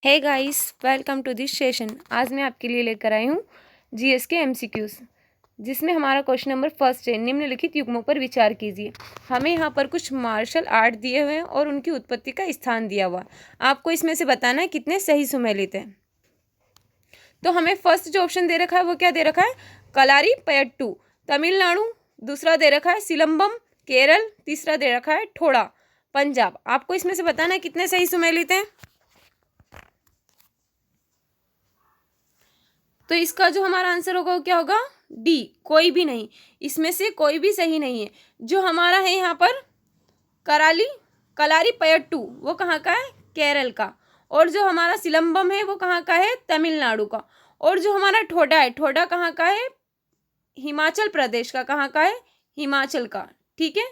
Hey guys, welcome to this session. आज मैं आपके लिए लेकर आई हूँ जीएस के एमसीक्यूज, जिसमें हमारा क्वेश्चन नंबर फर्स्ट है। निम्नलिखित युग्मों पर विचार कीजिए। हमें यहाँ पर कुछ मार्शल आर्ट दिए हुए हैं और उनकी उत्पत्ति का स्थान दिया हुआ। आपको इसमें से बताना है कितने सही सुमेलित हैं। तो हमें फर्स्ट जो ऑप्शन दे रखा है वो क्या दे रखा है? कलारी पयट्टू तमिलनाडु। दूसरा दे रखा है सिलंबम केरल। तीसरा दे रखा है ठोड़ा पंजाब। आपको इसमें से बताना है कितने सही सुमेलित हैं। तो इसका जो हमारा आंसर होगा वो क्या होगा? डी, कोई भी नहीं। इसमें से कोई भी सही नहीं है। जो हमारा है यहाँ पर कलारी पयट्टू, वो कहाँ का है? केरल का। और जो हमारा सिलंबम है वो कहाँ का है? तमिलनाडु का। और जो हमारा ठोडा है, ठोडा कहाँ का है? हिमाचल प्रदेश का। कहाँ का है? हिमाचल का। ठीक है,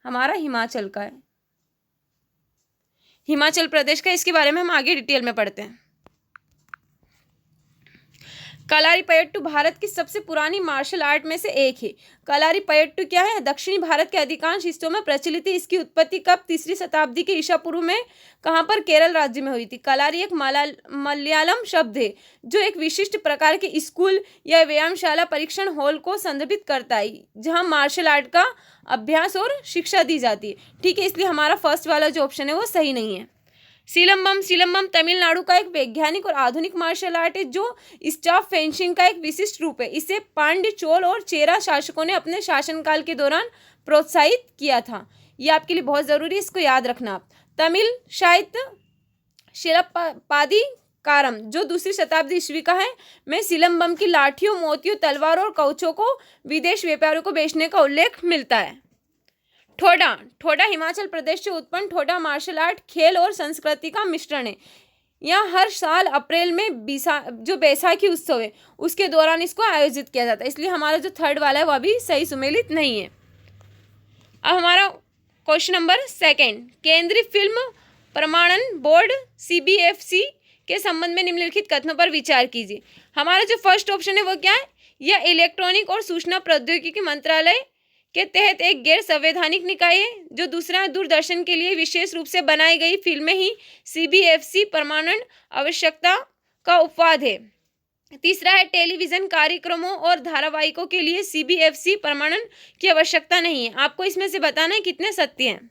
हमारा हिमाचल का है, हिमाचल प्रदेश का। इसके बारे में हम आगे डिटेल में पढ़ते हैं। कलारीपयट्टू भारत की सबसे पुरानी मार्शल आर्ट में से एक है। कलारीपयट्टू क्या है? दक्षिणी भारत के अधिकांश हिस्सों में प्रचलित है। इसकी उत्पत्ति कब? 3री शताब्दी के ईसा पूर्व में। कहाँ पर? केरल राज्य में हुई थी। कलारी एक मलयालम शब्द है जो एक विशिष्ट प्रकार के स्कूल या व्यायामशाला परीक्षण हॉल को संदर्भित करता है, जहाँ मार्शल आर्ट का अभ्यास और शिक्षा दी जाती है। ठीक है, इसलिए हमारा फर्स्ट वाला जो ऑप्शन है वो सही नहीं है। सिलंबम तमिलनाडु का एक वैज्ञानिक और आधुनिक मार्शल आर्ट है जो स्टाफ फेंसिंग का एक विशिष्ट रूप है। इसे पांड्य, चोल और चेरा शासकों ने अपने शासनकाल के दौरान प्रोत्साहित किया था। ये आपके लिए बहुत जरूरी है, इसको याद रखना आप। तमिल साहित्य शिरप्पादी कारम जो 2री शताब्दी ईस्वी का है, में सिलंबम की लाठियों, मोतियों, तलवार और कवचों को विदेश व्यापारियों को बेचने का उल्लेख मिलता है। ठोडा हिमाचल प्रदेश से उत्पन्न ठोडा मार्शल आर्ट खेल और संस्कृति का मिश्रण है। यह हर साल अप्रैल में जो बैसाखी उत्सव है उसके दौरान इसको आयोजित किया जाता है। इसलिए हमारा जो थर्ड वाला है वह भी सही सुमेलित नहीं है। अब हमारा क्वेश्चन नंबर सेकेंड, केंद्रीय फिल्म प्रमाणन बोर्ड CBFC के संबंध में निम्नलिखित कथनों पर विचार कीजिए। हमारा जो फर्स्ट ऑप्शन है वो क्या है? यह इलेक्ट्रॉनिक और सूचना प्रौद्योगिकी मंत्रालय के तहत एक गैर संवैधानिक निकाय है। जो दूसरा है, दूरदर्शन के लिए विशेष रूप से बनाई गई फिल्में ही CBFC प्रमाणन आवश्यकता का उपवाद है। तीसरा है, टेलीविजन कार्यक्रमों और धारावाहिकों के लिए CBFC प्रमाणन की आवश्यकता नहीं है। आपको इसमें से बताना है कितने सत्य हैं।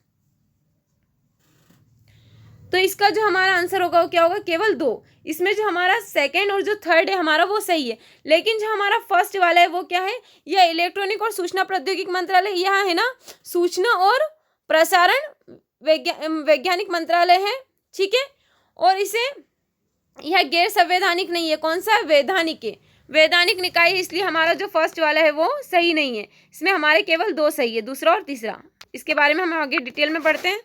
तो इसका जो हमारा आंसर होगा वो क्या होगा? केवल 2। इसमें जो हमारा सेकंड और जो थर्ड है हमारा वो सही है, लेकिन जो हमारा फर्स्ट वाला है वो क्या है? यह इलेक्ट्रॉनिक और सूचना प्रौद्योगिकी मंत्रालय, यह है ना सूचना और प्रसारण वैज्ञानिक मंत्रालय है। ठीक है, और इसे यह गैर संवैधानिक नहीं है। कौन सा? वैधानिक है, वैधानिक निकाय, इसलिए हमारा जो फर्स्ट वाला है वो सही नहीं है। इसमें हमारे केवल 2 सही है, दूसरा और तीसरा। इसके बारे में हम आगे डिटेल में पढ़ते हैं।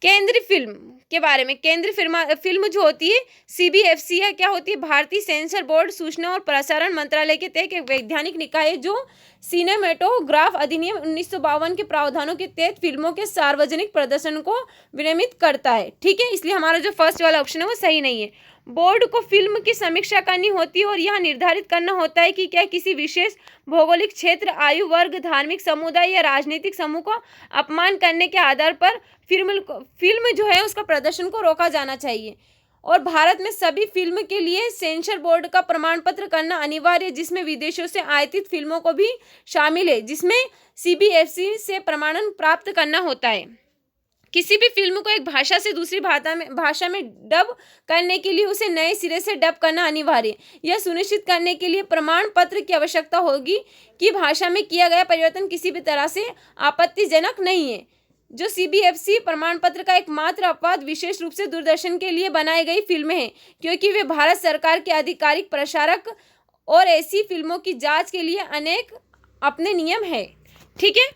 केंद्रीय फिल्म के बारे में। केंद्रीय फिल्म जो होती है CBFC है, क्या होती है? भारतीय सेंसर बोर्ड सूचना और प्रसारण मंत्रालय के तहत एक वैधानिक निकाय है जो सिनेमेटोग्राफ अधिनियम 1952 के प्रावधानों के तहत फिल्मों के सार्वजनिक प्रदर्शन को विनियमित करता है। ठीक है, इसलिए हमारा जो फर्स्ट वाला ऑप्शन है वो सही नहीं है। बोर्ड को फिल्म की समीक्षा करनी होती है और यह निर्धारित करना होता है कि क्या किसी विशेष भौगोलिक क्षेत्र, आयु वर्ग, धार्मिक समुदाय या राजनीतिक समूह को अपमान करने के आधार पर फिल्म जो है उसका प्रदर्शन को रोका जाना चाहिए। और भारत में सभी फिल्म के लिए सेंसर बोर्ड का प्रमाण पत्र करना अनिवार्य है, जिसमें विदेशों से आयातित फिल्मों को भी शामिल है, जिसमें CBFC से प्रमाणन प्राप्त करना होता है। किसी भी फिल्म को एक भाषा से दूसरी भाषा में डब करने के लिए उसे नए सिरे से डब करना अनिवार्य है। यह सुनिश्चित करने के लिए प्रमाण पत्र की आवश्यकता होगी कि भाषा में किया गया परिवर्तन किसी भी तरह से आपत्तिजनक नहीं है। जो CBFC प्रमाण पत्र का एकमात्र अपवाद विशेष रूप से दूरदर्शन के लिए बनाई गई फिल्में हैं, क्योंकि वे भारत सरकार के आधिकारिक प्रसारक और ऐसी फिल्मों की जांच के लिए अनेक अपने नियम है। ठीक है,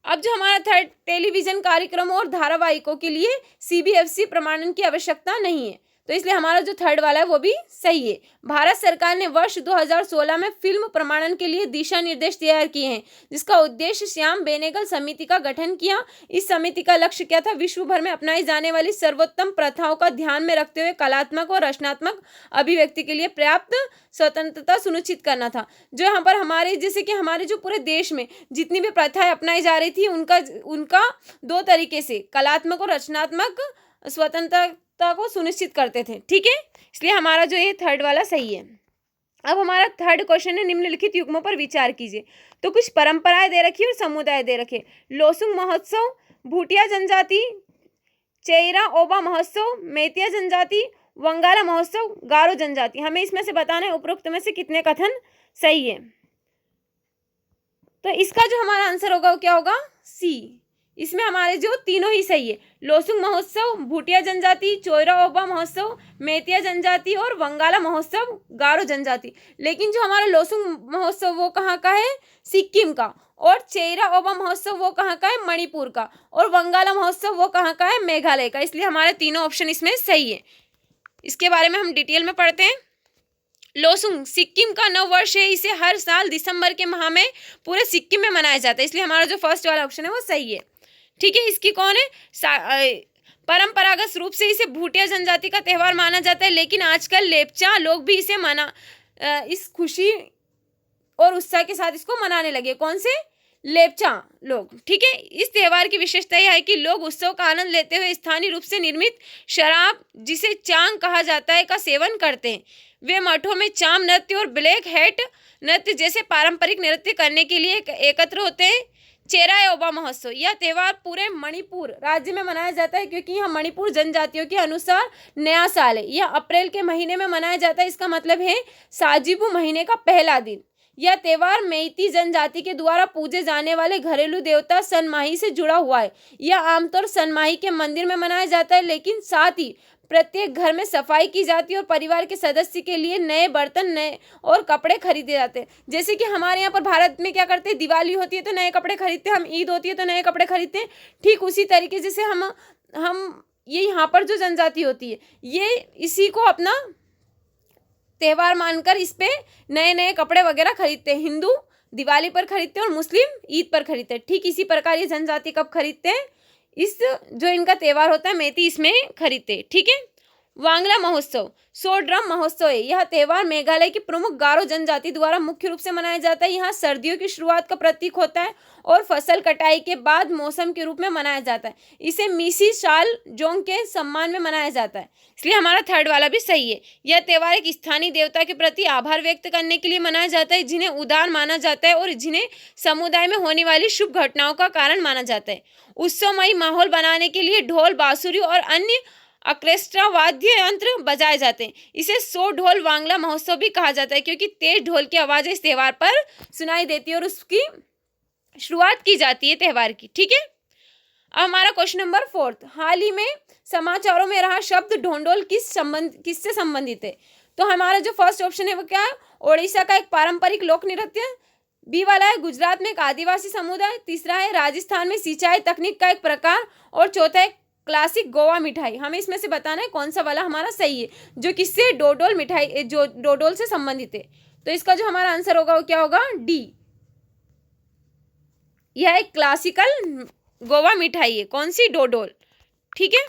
अब जो हमारा थर्ड, टेलीविजन कार्यक्रमों और धारावाहिकों के लिए CBFC प्रमाणन की आवश्यकता नहीं है, तो इसलिए हमारा जो थर्ड वाला है वो भी सही है। भारत सरकार ने वर्ष 2016 में फिल्म प्रमाणन के लिए दिशा निर्देश तैयार किए हैं, जिसका उद्देश्य श्याम बेनेगल समिति का गठन किया। इस समिति का लक्ष्य क्या था? विश्व भर में अपनाई जाने वाली सर्वोत्तम प्रथाओं का ध्यान में रखते हुए कलात्मक और रचनात्मक अभिव्यक्ति के लिए पर्याप्त स्वतंत्रता सुनिश्चित करना था। जो यहाँ पर हमारे, जैसे कि हमारे जो पूरे देश में जितनी भी प्रथाएं अपनाई जा रही थी उनका 2 तरीके से कलात्मक और रचनात्मक स्वतंत्रता समरूपता को सुनिश्चित करते थे। ठीक है, इसलिए हमारा जो ये थर्ड वाला सही है। अब हमारा थर्ड क्वेश्चन है, निम्नलिखित युग्मों पर विचार कीजिए। तो कुछ परंपराएं दे रखी और समुदाय दे रखे। लोसुंग महोत्सव, भूटिया जनजाति, चेयरा ओबा महोत्सव, मेतिया जनजाति, वंगाला महोत्सव, गारो जनजाति। हमें इसमें से बताना है उपरोक्त में से कितने कथन सही है। तो इसका जो हमारा आंसर होगा वो क्या होगा, सी। इसमें हमारे जो तीनों ही सही है, लोसुंग महोत्सव, भूटिया जनजाति, चोयरा ओबा महोत्सव, मेतिया जनजाति और वंगाला महोत्सव, गारो जनजाति। लेकिन जो हमारा लोसुंग महोत्सव वो कहाँ का है, सिक्किम का, और चेयरा ओबा महोत्सव वो कहाँ का है, मणिपुर का, और वंगाला महोत्सव वो कहाँ का है, मेघालय का। इसलिए हमारे तीनों ऑप्शन इसमें सही है। इसके बारे में हम डिटेल में पढ़ते हैं। लोसुंग सिक्किम का नव वर्ष है, इसे हर साल दिसंबर के माह में पूरे सिक्किम में मनाया जाता है। इसलिए हमारा जो फर्स्ट वाला ऑप्शन है वो सही है। ठीक है, इसकी कौन है, परंपरागत रूप से इसे भूटिया जनजाति का त्यौहार माना जाता है, लेकिन आजकल लेपचा लोग भी इसे इस खुशी और उत्साह के साथ इसको मनाने लगे। कौन से, लेपचा लोग। ठीक है, इस त्यौहार की विशेषता यह है कि लोग उत्सव का आनंद लेते हुए स्थानीय रूप से निर्मित शराब, जिसे चांग कहा जाता है, का सेवन करते हैं। वे मठों में चाम नृत्य और ब्लैक हैट नृत्य जैसे पारंपरिक नृत्य करने के लिए एकत्र होते हैं। चेरा ओबा महोत्सव, यह त्यौहार पूरे मणिपुर राज्य में मनाया जाता है, क्योंकि यह मणिपुर जनजातियों के अनुसार नया साल है। यह अप्रैल के महीने में मनाया जाता है। इसका मतलब है साजिबू महीने का पहला दिन। यह त्यौहार मेइती जनजाति के द्वारा पूजे जाने वाले घरेलू देवता सनमाही से जुड़ा हुआ है। यह आमतौर सनमाही के मंदिर में मनाया जाता है, लेकिन साथ ही प्रत्येक घर में सफाई की जाती है और परिवार के सदस्य के लिए नए बर्तन, नए और कपड़े खरीदे जाते हैं। जैसे कि हमारे यहाँ पर भारत में क्या करते हैं, दिवाली होती है तो नए कपड़े खरीदते हैं, हम ईद होती है तो नए कपड़े खरीदते हैं। ठीक उसी तरीके से हम ये यहाँ पर जो जनजाति होती है, ये इसी को अपना त्यौहार मानकर इस पे नए नए कपड़े वगैरह खरीदते हैं। हिंदू दिवाली पर खरीदते हैं और मुस्लिम ईद पर खरीदते हैं। ठीक इसी प्रकार ये जनजाति कब खरीदते हैं, इस जो इनका त्यौहार होता है मेती, इसमें खरीदते हैं। ठीक है, वांगला महोत्सव सोड्रम महोत्सव है। यह त्यौहार मेघालय की प्रमुख गारो जनजाति द्वारा मुख्य रूप से मनाया जाता है। यहाँ सर्दियों की शुरुआत का प्रतीक होता है और फसल कटाई के बाद मौसम के रूप में मनाया जाता है। इसे मिसी शाल जोंग के सम्मान में मनाया जाता है। इसलिए हमारा थर्ड वाला भी सही है। यह त्यौहार एक स्थानीय देवता के प्रति आभार व्यक्त करने के लिए मनाया जाता है, जिन्हें उदार माना जाता है और जिन्हें समुदाय में होने वाली शुभ घटनाओं का कारण माना जाता है। उत्सवमयी माहौल बनाने के लिए ढोल, बांसुरी और अन्य ऑर्केस्ट्रा वाद्य यंत्र बजाए जाते हैं। इसे सो ढोल वांगला महोत्सव भी कहा जाता है, क्योंकि तेज ढोल की आवाज इस त्यौहार पर सुनाई देती है और उसकी शुरुआत की जाती है त्यौहार की। ठीक है, अब हमारा क्वेश्चन नंबर 4, हाल ही में समाचारों में रहा शब्द ढोंडोल किससे संबंधित है। तो हमारा जो फर्स्ट ऑप्शन है वो क्या है, ओडिशा का एक पारंपरिक लोक नृत्य। बी वाला है गुजरात में एक आदिवासी समुदाय। तीसरा है राजस्थान में सिंचाई तकनीक का एक प्रकार। और चौथा है क्लासिक गोवा मिठाई। हमें इसमें से बताना है कौन सा वाला हमारा सही है, जो किससे, डोडोल मिठाई, जो डोडोल से संबंधित है। तो इसका जो हमारा आंसर होगा वो क्या होगा, डी। यह एक क्लासिकल गोवा मिठाई है। कौन सी, डोडोल। ठीक है,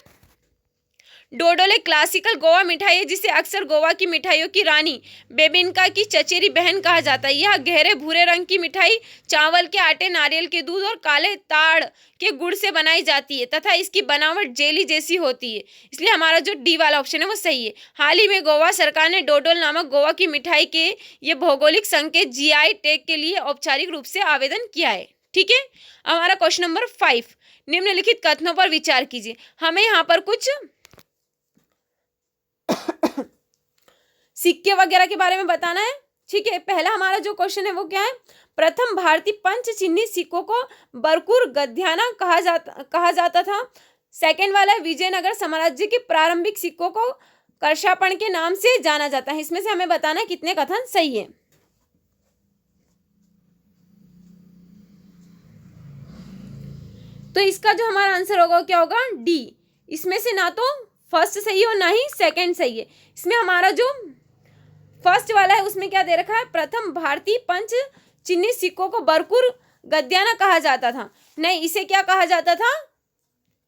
डोडोल एक क्लासिकल गोवा मिठाई है, जिसे अक्सर गोवा की मिठाइयों की रानी बेबिनका की चचेरी बहन कहा जाता है। यह गहरे भूरे रंग की मिठाई चावल के आटे, नारियल के दूध और काले ताड़ के गुड़ से बनाई जाती है तथा इसकी बनावट जेली जैसी होती है। इसलिए हमारा जो डी वाला ऑप्शन है वो सही है। हाल ही में गोवा सरकार ने डोडोल नामक गोवा की मिठाई के ये भौगोलिक संकेत GI टैग के लिए औपचारिक रूप से आवेदन किया है। ठीक है, हमारा क्वेश्चन नंबर 5, निम्नलिखित कथनों पर विचार कीजिए। हमें यहाँ पर कुछ सिक्के वगैरह के बारे में बताना है। ठीक है, पहला हमारा जो क्वेश्चन है वो क्या है, प्रथम भारतीय पंच चिन्हित सिक्कों को बरकुर गद्याना कहा जाता था। सेकंड वाला है विजयनगर साम्राज्य के प्रारंभिक सिक्कों को कर्षापण के नाम से जाना जाता है। इसमें से हमें बताना है कितने कथन सही है। तो इसका जो हमारा आंसर होगा क्या होगा, डी। इसमें से ना तो फर्स्ट सही है और ना ही सेकंड सही है। इसमें हमारा जो फर्स्ट वाला है उसमें क्या दे रखा है, प्रथम भारतीय पंच चिन्हित सिक्कों को बरकुर गद्याना कहा जाता था। नहीं, इसे क्या कहा जाता था,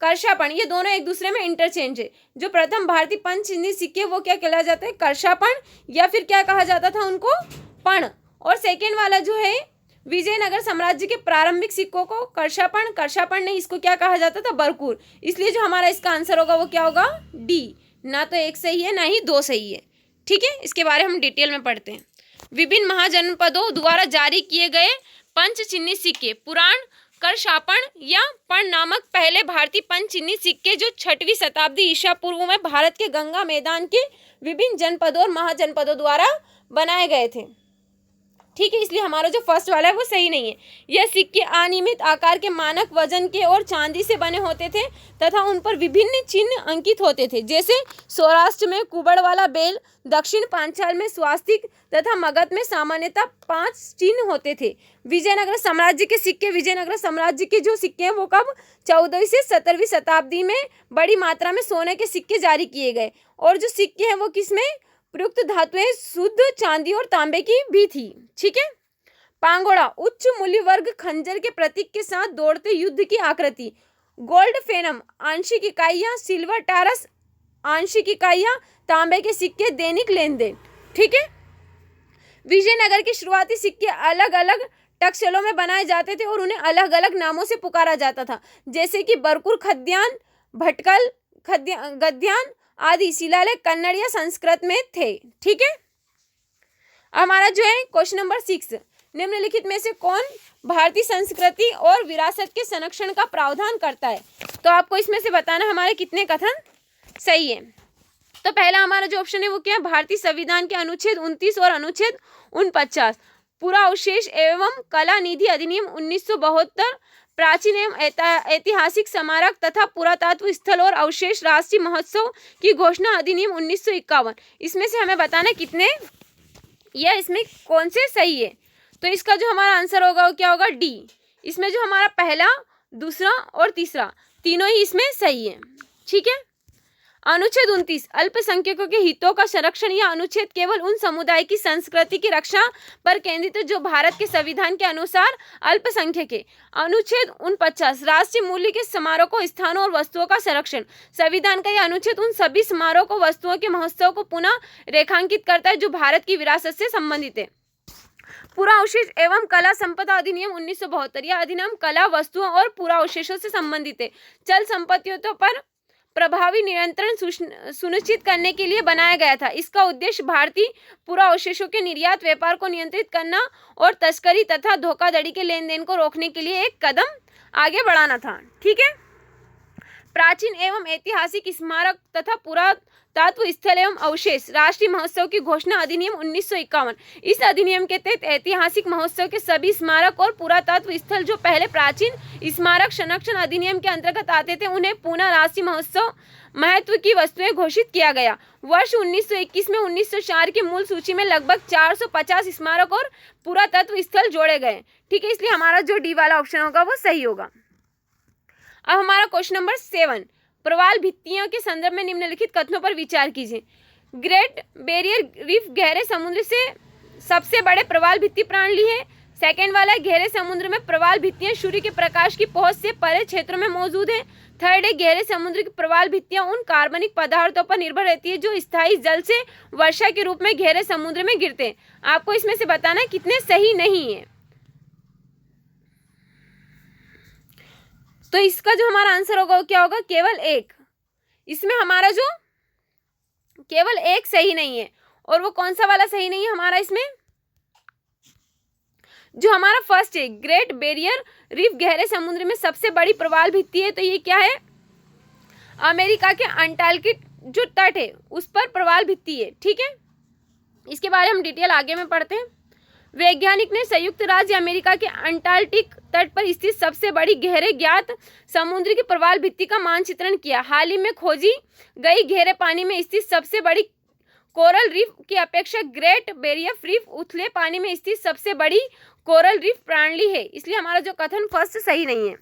कर्षापण। ये दोनों एक दूसरे में इंटरचेंज है। जो प्रथम भारतीय पंच चिन्हित सिक्के वो क्या कहला जाते हैं, कर्षापण, या फिर क्या कहा जाता था उनको, पण। और सेकेंड वाला जो है विजयनगर साम्राज्य के प्रारंभिक सिक्कों को कर्षापण नहीं, इसको क्या कहा जाता था, बरकुर। इसलिए जो हमारा इसका आंसर होगा वो क्या होगा, डी। ना तो एक सही है ना ही दो सही है। ठीक है, इसके बारे में हम डिटेल में पढ़ते हैं। विभिन्न महाजनपदों द्वारा जारी किए गए पंचचिन्ही सिक्के पुराण करशापण या पण नामक पहले भारतीय पंचचिन्ही सिक्के जो 6वीं शताब्दी ईसा पूर्व में भारत के गंगा मैदान के विभिन्न जनपदों और महाजनपदों द्वारा बनाए गए थे। ठीक है, इसलिए हमारा जो फर्स्ट वाला है वो सही नहीं है। यह सिक्के अनियमित आकार के, मानक वजन के और चांदी से बने होते थे तथा उन पर विभिन्न चिन्ह अंकित होते थे, जैसे सौराष्ट्र में कुबड़ वाला बेल, दक्षिण पांचाल में स्वास्तिक तथा मगध में सामान्यतः 5 चिन्ह होते थे। विजयनगर साम्राज्य के सिक्के, विजयनगर साम्राज्य के जो सिक्के हैं वो कब 14वीं से 17वीं शताब्दी में बड़ी मात्रा में सोने के सिक्के जारी किए गए, और जो सिक्के हैं वो किसमें प्रयुक्त धातुएं शुद्ध चांदी और तांबे की भी थी। ठीक है, पांगोड़ा उच्च मूल्य वर्ग खंजर के प्रतीक के साथ दौड़ते युद्ध की आकृति। गोल्ड फेनम आंशिक इकाइयां, सिल्वर टारस आंशिक इकाइयां, तांबे के सिक्के दैनिक लेन देन। ठीक है, विजयनगर के शुरुआती सिक्के अलग अलग टकशलों में बनाए जाते थे और उन्हें अलग अलग नामों से पुकारा जाता था, जैसे कि बरकुर खद्यान, भटकल गद्यान आदि शिलालेख कन्नड़ या संस्कृत में थे। ठीक है, हमारा जो है क्वेश्चन नंबर 6, निम्नलिखित में से कौन भारतीय संस्कृति और विरासत के संरक्षण का प्रावधान करता है? तो आपको इसमें से बताना हमारे कितने कथन सही है। तो पहला हमारा जो ऑप्शन है वो क्या है? भारतीय संविधान के अनुच्छेद 29 और अनुच्छेद 49, पुरावशेष एवं कला निधि अधिनियम 1972, प्राचीन एवं ऐतिहासिक स्मारक तथा पुरातत्व स्थल और अवशेष राष्ट्रीय महोत्सव की घोषणा अधिनियम 1951। इसमें से हमें बताना कितने या इसमें कौन से सही है। तो इसका जो हमारा आंसर होगा वो क्या होगा? डी। इसमें जो हमारा पहला, दूसरा और तीसरा तीनों ही इसमें सही है। ठीक है, अनुच्छेद 29 अल्पसंख्यकों के हितों का संरक्षण। यह अनुच्छेद केवल उन समुदाय की संस्कृति की रक्षा पर केंद्रित है जो भारत के संविधान के अनुसार अल्पसंख्यक है। अनुच्छेद 49 राष्ट्रीय मूल्य के स्मारकों, स्थानों और वस्तुओं का संरक्षण। संविधान का यह अनुच्छेद उन सभी स्मारकों, वस्तुओं के महोत्सव को पुनः रेखांकित करता है जो भारत की विरासत से संबंधित है। पुरावशेष एवं कला संपदा अधिनियम 1972, यह अधिनियम कला वस्तुओं और पुरावशेषों से संबंधित है। चल संपत्तियों पर प्रभावी नियंत्रण सुनिश्चित करने के लिए बनाया गया था। इसका उद्देश्य भारतीय पुरावशेषों के निर्यात, व्यापार को नियंत्रित करना और तस्करी तथा धोखाधड़ी के लेन देन को रोकने के लिए एक कदम आगे बढ़ाना था। ठीक है, प्राचीन एवं ऐतिहासिक स्मारक तथा पुरातत्व स्थल एवं अवशेष राष्ट्रीय महोत्सव की घोषणा अधिनियम 1951। इस अधिनियम के तहत ऐतिहासिक महोत्सव के सभी स्मारक और पुरातत्व स्थल जो पहले प्राचीन स्मारक संरक्षण अधिनियम के अंतर्गत आते थे, उन्हें पुनः राष्ट्रीय महोत्सव महत्व की वस्तुएं घोषित किया गया। वर्ष 1921 में 1904 की मूल सूची में लगभग 450 स्मारक और पुरातत्व स्थल जोड़े गए। ठीक है, इसलिए हमारा जो डी वाला ऑप्शन होगा वो सही होगा। अब हमारा क्वेश्चन नंबर 7, प्रवाल भित्तियों के संदर्भ में निम्नलिखित कथनों पर विचार कीजिए। ग्रेट बैरियर रीफ गहरे समुद्र से सबसे बड़े प्रवाल भित्ति प्रणाली है। सेकेंड वाला है गहरे समुद्र में प्रवाल भित्तियां सूर्य के प्रकाश की पहुंच से परे क्षेत्रों में मौजूद है। थर्ड है गहरे समुद्र की प्रवाल भित्तियां उन कार्बनिक पदार्थों पर निर्भर रहती है जो स्थायी जल से वर्षा के रूप में गहरे समुद्र में गिरते हैं। आपको इसमें से बताना कितने सही नहीं है। तो इसका जो हमारा आंसर होगा वो क्या होगा? केवल एक। इसमें हमारा जो केवल एक सही नहीं है, और वो कौन सा वाला सही नहीं है हमारा? इसमें जो हमारा फर्स्ट है ग्रेट बैरियर रीफ गहरे समुद्र में सबसे बड़ी प्रवाल भित्ति है, तो ये क्या है? अमेरिका के अंटार्कटिक जो तट है उस पर प्रवाल भित्ति है। ठीक है, इसके बारे में हम डिटेल आगे में पढ़ते हैं। वैज्ञानिक ने संयुक्त राज्य अमेरिका के अंटार्कटिक तट पर स्थित सबसे बड़ी गहरे ज्ञात समुद्र की प्रवाल भित्ति का मानचित्रण किया। हाल ही में खोजी गई गहरे पानी में स्थित सबसे बड़ी कोरल रीफ की अपेक्षा ग्रेट बैरियर रीफ उथले पानी में स्थित सबसे बड़ी कोरल रीफ प्रणाली है। इसलिए हमारा जो कथन फर्स्ट सही नहीं है।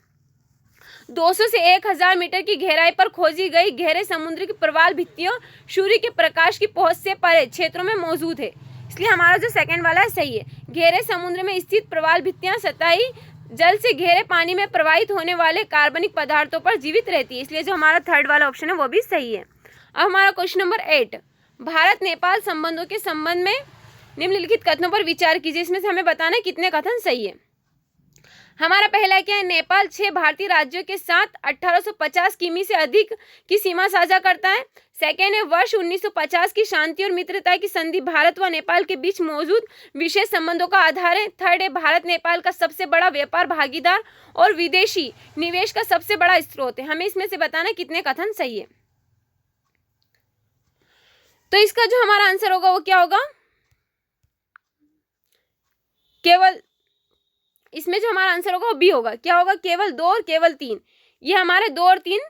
200 से 1000 मीटर की गहराई पर खोजी गई गहरे समुद्र की प्रवाल भित्तियों सूर्य के प्रकाश की पहुंच से परे क्षेत्रों में मौजूद है। इसलिए हमारा जो सेकंड वाला है सही है। गहरे समुद्र में स्थित प्रवाल भित्तियां सतही जल से गहरे पानी में प्रवाहित होने वाले कार्बनिक पदार्थों पर जीवित रहती है। इसलिए जो हमारा थर्ड वाला ऑप्शन है वो भी सही है। अब हमारा क्वेश्चन नंबर 8, भारत नेपाल संबंधों के संबंध में निम्नलिखित कथनों पर विचार कीजिए। इसमें से हमें बताना है कितने कथन सही है। हमारा पहला क्या है, नेपाल 6 भारतीय राज्यों के साथ 1850 किमी से अधिक की सीमा साझा करता है। सेकेंड है, वर्ष 1950 की शांति और मित्रता की संधि भारत व नेपाल के बीच मौजूद विशेष संबंधों का आधार है। थर्ड है, भारत नेपाल का सबसे बड़ा व्यापार भागीदार और विदेशी निवेश का सबसे बड़ा स्रोत है। हमें इसमें से बताना कितने कथन सही है। तो इसका जो हमारा आंसर होगा वो क्या होगा, केवल इसमें जो हमारा आंसर होगा वो बी होगा। क्या होगा, केवल 2 और केवल 3। ये हमारे 2 और 3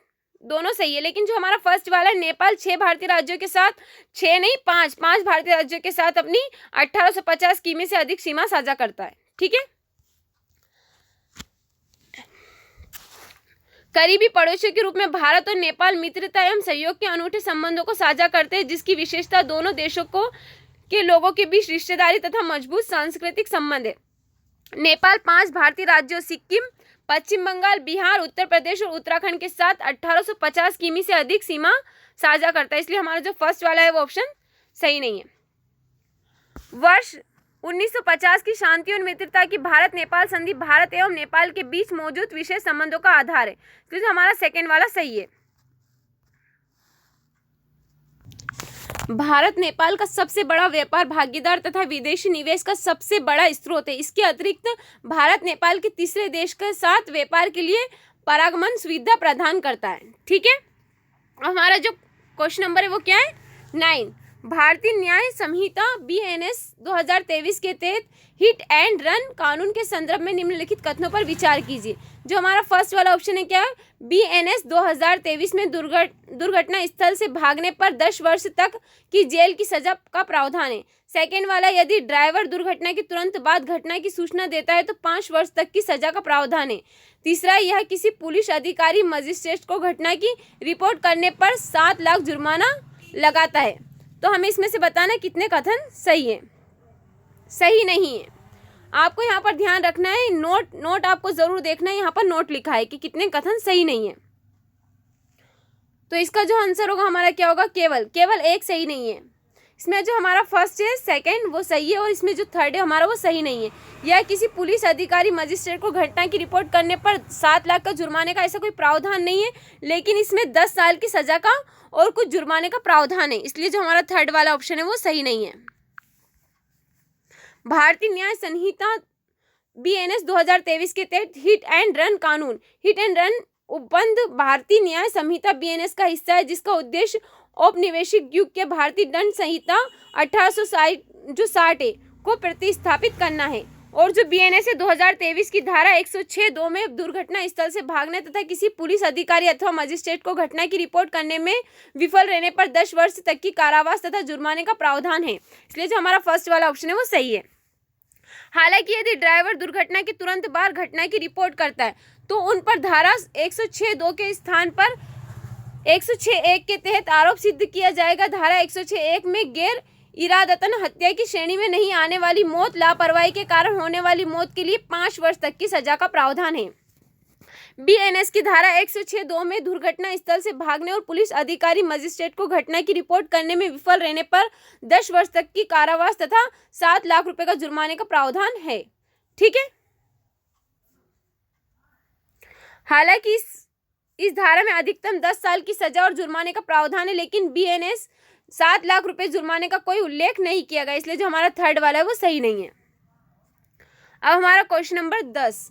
दोनों सही है, लेकिन जो हमारा फर्स्ट वाला है, नेपाल 6 भारतीय राज्यों के साथ, 6 नहीं 5 भारतीय राज्यों के साथ अपनी 1850 किमी से अधिक सीमा साझा करता है। ठीक है, करीबी पड़ोसियों के रूप में भारत और नेपाल मित्रता एवं सहयोग के अनूठे संबंधों को साझा करते हैं, जिसकी विशेषता दोनों देशों के लोगों के बीच रिश्तेदारी तथा मजबूत सांस्कृतिक संबंध है। नेपाल 5 भारतीय राज्यों सिक्किम, पश्चिम बंगाल, बिहार, उत्तर प्रदेश और उत्तराखंड के साथ 1850 किमी से अधिक सीमा साझा करता है, इसलिए हमारा जो फर्स्ट वाला है वो ऑप्शन सही नहीं है। वर्ष 1950 की शांति और मित्रता की भारत नेपाल संधि भारत एवं नेपाल के बीच मौजूद विशेष संबंधों का आधार है, तो हमारा सेकेंड वाला सही है। भारत नेपाल का सबसे बड़ा व्यापार भागीदार तथा विदेशी निवेश का सबसे बड़ा स्रोत है। इसके अतिरिक्त भारत नेपाल के तीसरे देश के साथ व्यापार के लिए परागमन सुविधा प्रदान करता है। ठीक है, हमारा जो क्वेश्चन नंबर है वो क्या है, 9। भारतीय न्याय संहिता BNS 2023 के तहत हिट एंड रन कानून के संदर्भ में निम्नलिखित कथनों पर विचार कीजिए। जो हमारा फर्स्ट वाला ऑप्शन है क्या है, BNS 2023 में दुर्घटना स्थल से भागने पर 10 वर्ष तक की जेल की सजा का प्रावधान है। सेकेंड वाला, यदि ड्राइवर दुर्घटना के तुरंत बाद घटना की सूचना देता है तो 5 वर्ष तक की सजा का प्रावधान है। तीसरा, यह किसी पुलिस अधिकारी मजिस्ट्रेट को घटना की रिपोर्ट करने पर 7 लाख जुर्माना लगाता है। तो हमें इसमें से बताना कितने कथन सही है, सही नहीं है। आपको यहाँ पर ध्यान रखना है, नोट आपको जरूर देखना है, यहाँ पर नोट लिखा है कि कितने कथन सही नहीं है। तो इसका जो आंसर होगा हमारा क्या होगा, केवल एक सही नहीं है। इसमें जो हमारा फर्स्ट है, सेकंड वो सही है, और इसमें जो थर्ड है हमारा वो सही नहीं है। यह किसी पुलिस अधिकारी मजिस्ट्रेट को घटना की रिपोर्ट करने पर 7 लाख का जुर्माने का ऐसा कोई प्रावधान नहीं है, लेकिन इसमें 10 साल की सजा का और कुछ जुर्माने का प्रावधान है, इसलिए जो हमारा थर्ड वाला ऑप्शन है वो सही नहीं है। भारतीय न्याय संहिता BNS 2023 के तहत हिट एंड रन कानून, हिट एंड रन उपबंध भारतीय न्याय संहिता BNS का हिस्सा है, जिसका उद्देश्य औपनिवेशिक युग के भारतीय दंड संहिता 1860 को प्रतिस्थापित करना है। और जो BNS है 2023 की धारा 106(2) में दुर्घटना स्थल से भागने तथा किसी पुलिस अधिकारी अथवा मजिस्ट्रेट को घटना की रिपोर्ट करने में विफल रहने पर 10 वर्ष तक की कारावास तथा जुर्माने का प्रावधान है, इसलिए जो हमारा फर्स्ट वाला ऑप्शन है वो सही है। हालांकि यदि ड्राइवर दुर्घटना के तुरंत बाद घटना की रिपोर्ट करता है तो उन पर धारा 106(2) के स्थान पर 106(1) के तहत आरोप सिद्ध किया जाएगा। धारा 106(1) में गैर इरादतन हत्या की श्रेणी में नहीं आने वाली मौत, लापरवाही के कारण होने वाली मौत के लिए 5 वर्ष तक की सजा का प्रावधान है। BNS की धारा 106(2) में दुर्घटना स्थल से भागने और पुलिस अधिकारी मजिस्ट्रेट को घटना की रिपोर्ट करने में विफल रहने पर 10 वर्ष तक की कारावास तथा 7 लाख रुपए का जुर्माने का प्रावधान है। ठीक है, हालांकि इस धारा में अधिकतम 10 साल की सजा और जुर्माने का प्रावधान है, लेकिन BNS 7 लाख रुपए जुर्माने का कोई उल्लेख नहीं किया गया, इसलिए जो हमारा थर्ड वाला है वो सही नहीं है। अब हमारा question number 10,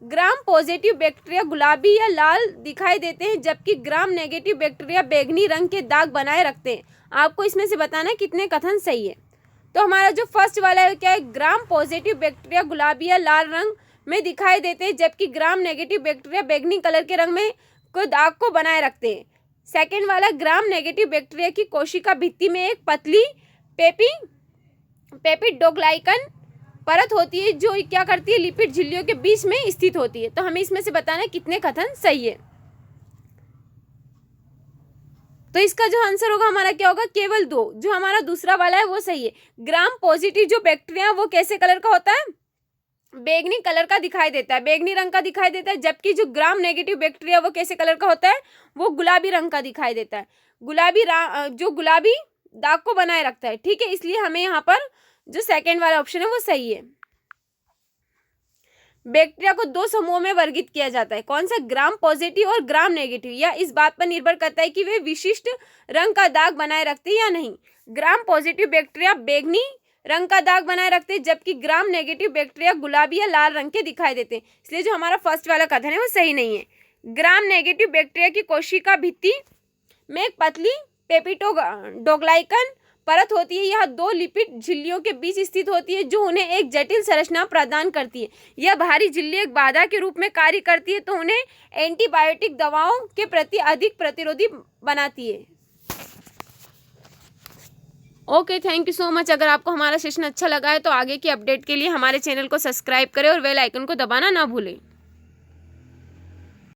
gram positive bacteria गुलाबी या लाल दिखाई देते हैं, जबकि ग्राम नेगेटिव बैक्टीरिया बैंगनी रंग के दाग बनाए रखते हैं। आपको इसमें से बताना कितने कथन सही है। तो हमारा जो फर्स्ट वाला है क्या है, ग्राम पॉजिटिव बैक्टीरिया गुलाबी या लाल रंग में दिखाई देते हैं, जबकि ग्राम नेगेटिव बैक्टीरिया बैंगनी कलर के रंग में को दाग को बनाए रखते हैं। सेकेंड वाला, ग्राम नेगेटिव बैक्टीरिया की कोशिका भित्ति में एक पतली पेपिडोग्लाइकन परत होती है, जो क्या करती है, लिपिड झिल्लियों के बीच में स्थित होती है। तो हमें इसमें से बताना कितने कथन सही है। तो इसका जो आंसर होगा हमारा क्या होगा, केवल 2। जो हमारा दूसरा वाला है वो सही है। ग्राम पॉजिटिव जो बैक्टीरिया वो कैसे कलर का होता है, बैंगनी कलर का दिखाई देता है, बैंगनी रंग का दिखाई देता है, जबकि जो ग्राम नेगेटिव बैक्टीरिया वो कैसे कलर का होता है, वो गुलाबी रंग का दिखाई देता है, जो गुलाबी दाग को बनाए रखता है। ठीक है, इसलिए हमें यहाँ पर जो सेकंड वाला ऑप्शन है वो सही है। बैक्टीरिया को दो समूहों में वर्गीकृत किया जाता है। कौन सा? ग्राम पॉजिटिव और ग्राम नेगेटिव। यह इस बात पर निर्भर करता है कि वे विशिष्ट रंग का दाग बनाए रखते हैं या नहीं। ग्राम पॉजिटिव बैक्टीरिया बैंगनी रंग का दाग बनाए रखते हैं, जबकि ग्राम नेगेटिव बैक्टीरिया गुलाबी या लाल रंग के दिखाई देते हैं। इसलिए जो हमारा फर्स्ट वाला कथन है वो सही नहीं है। ग्राम नेगेटिव बैक्टीरिया की कोशिका भित्ति में एक पतली पेपिटोग्लाइकन परत होती है। यह दो लिपिड झिल्लियों के बीच स्थित होती है, जो उन्हें एक जटिल संरचना प्रदान करती है। यह बाहरी झिल्ली एक बाधा के रूप में कार्य करती है, तो उन्हें एंटीबायोटिक दवाओं के प्रति अधिक प्रतिरोधी बनाती है। Okay, thank you so much. अगर आपको हमारा सेशन अच्छा लगा है तो आगे की अपडेट के लिए हमारे चैनल को सब्सक्राइब करें और बेल आइकन को दबाना ना भूलें।